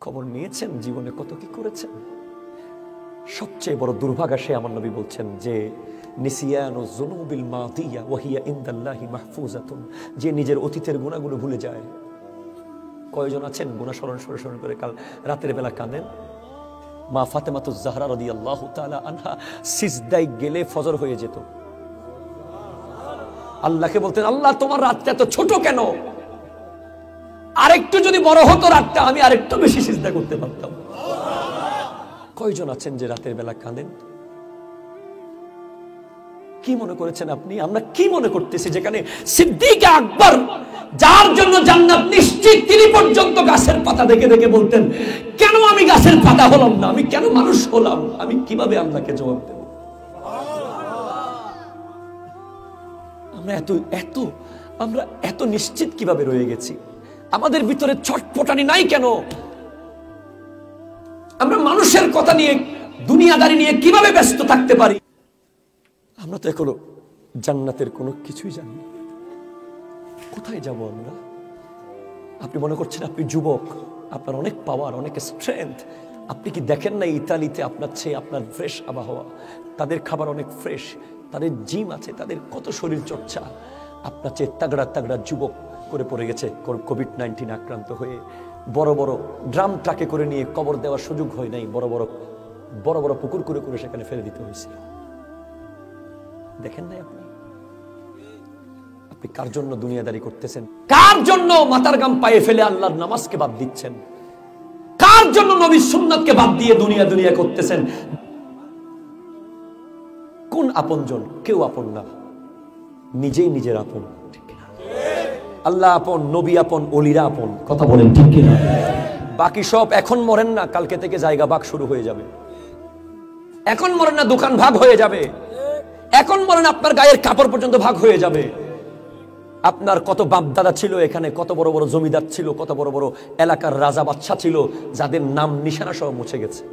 খবর নিয়েছেন জীবনে কত কি করেছেন? সবচেয়ে বড় দুর্ভাগা সে, আমার নবী বলছেন যে নিসিয়ানু যুনুবিল মাদিয়া ওয়া হিয়া ইনদাল্লাহি মাহফুজাতুন, যে নিজের অতীতের গুনাহগুলো ভুলে যায়। কয়জন আছেন গুনাহ স্মরণ করে কাল রাতের বেলা কাঁদেন? মা ফাতেমাতুজ জাহরা রাদিয়াল্লাহু তাআলা আনহা সিজদায় গেলে ফজর হয়ে যেত। আল্লাহকে বলতেন, আল্লাহ তোমার রাতটা এত ছোট কেন? আরেকটু যদি বড় হতো রাতটা, আমি আরেকটু বেশি সিজদা করতে পারতাম। কয়জন আছেন যে রাতের বেলা কাঁদেন? কি মনে করেছেন আপনি? আমরা কি মনে করতেছি যেখানে সিদ্দিক আকবর, যার জন্য জান্নাত নিশ্চিত, তিনি পর্যন্ত গাছের পাতা দেখে দেখে বলতেন, কেন আমি গাছের পাতা হলাম না? আমি কেন মানুষ হলাম? আমি কিভাবে আল্লাহকে জবাব দেব? আমরা এত নিশ্চিত কিভাবে রয়ে গেছি? আমাদের ভিতরে ছটফটানি নাই কেন? আমরা মানুষের কথা নিয়ে, দুনিয়াদারি নিয়ে কিভাবে ব্যস্ত থাকতে পারি? আমরা তো এখনো জান্নাতের কোনো কিছুই জানি না। কোথায় যাব আমরা? আপনি মনে করছেন আপনি যুবক, আপনার অনেক পাওয়ার, অনেক স্ট্রেংথ। আপনি কি দেখেন না ইতালিতে আপনার চেয়ে আপনার ফ্রেশ আবহাওয়া, তাদের খাবার অনেক ফ্রেশ, তাদের জিম আছে, তাদের কত শরীর চর্চা। আপনার চেয়ে তাগড়া তাগড়া যুবক করে পড়ে গেছে কোভিড-19 আক্রান্ত হয়ে। বড় বড় ড্রাম ট্রাকে করে নিয়ে কবর দেওয়ার সুযোগ হয় নাই, বড় বড় পুকুর করে করে সেখানে ফেলে দিতে হয়েছিল। দেখেন নাই আপনি? আপনি কার জন্য দুনিয়াদারি করতেছেন? কার জন্য মাথার গাম পায়ে ফেলে আল্লাহর নামাজকে বাদ দিচ্ছেন? কার জন্য নবীর সুন্নাতকে বাদ দিয়ে দুনিয়া করতেছেন? কোন আপনজন? কেউ আপন না, নিজেই নিজের আপন। আল্লাহ আপন, নবী আপন, ওলিরা আপন। কথা বলেন ঠিক কিনা? বাকি সব এখন মরেন না, কালকে থেকে জায়গা ভাগ শুরু হয়ে যাবে। এখন মরেন না, দোকান ভাগ হয়ে যাবে। এখন মরেন, আপনার গায়ের কাপড় পর্যন্ত ভাগ হয়ে যাবে। আপনার কত বাপ দাদা ছিল এখানে, কত বড় বড় জমিদার ছিল, কত বড় বড় এলাকার রাজা বাদশা ছিল, যাদের নাম নিশানা সব মুছে গেছে।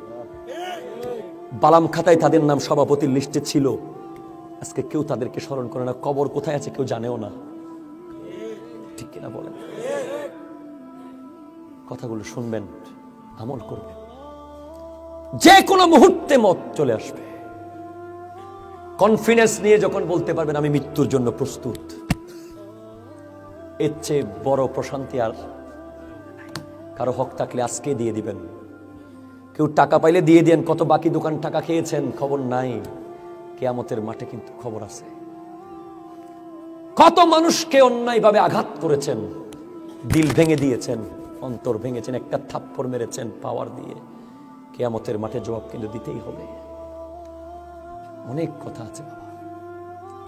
বালাম খাতায় তাদের নাম সভাপতির লিস্টে ছিল। আজকে কেউ তাদেরকে স্মরণ করে না। কবর কোথায় আছে কেউ জানেও না। ঠিক কিনা বলেন? কথাগুলো শুনবেন, আমল করবেন। যে কোনো মুহূর্তে মত চলে আসবে। কনফিডেন্স নিয়ে যখন বলতে পারবেন আমি মৃত্যুর জন্য প্রস্তুত, এর চেয়ে বড় প্রশান্তি আর কারো হক থাকলে আজকে দিয়ে দিবেন। কেউ টাকা পাইলে দিয়ে দেন, কত বাকি দোকান টাকা খেয়েছেন খবর নাই। কিয়ামতের মাঠে কিন্তু খবর আছে। কত মানুষকে অন্যায়ভাবে আঘাত করেছেন, দিল ভেঙে দিয়েছেন, অন্তর ভেঙেছেন, একটা থাপ্পড় মেরেছেন পাওয়ার দিয়ে। কিয়ামতের মাঠে জবাব কিন্তু দিতেই হবে। অনেক কথা আছে বাবা,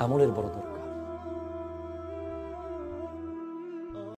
আমলের বড় দরকার।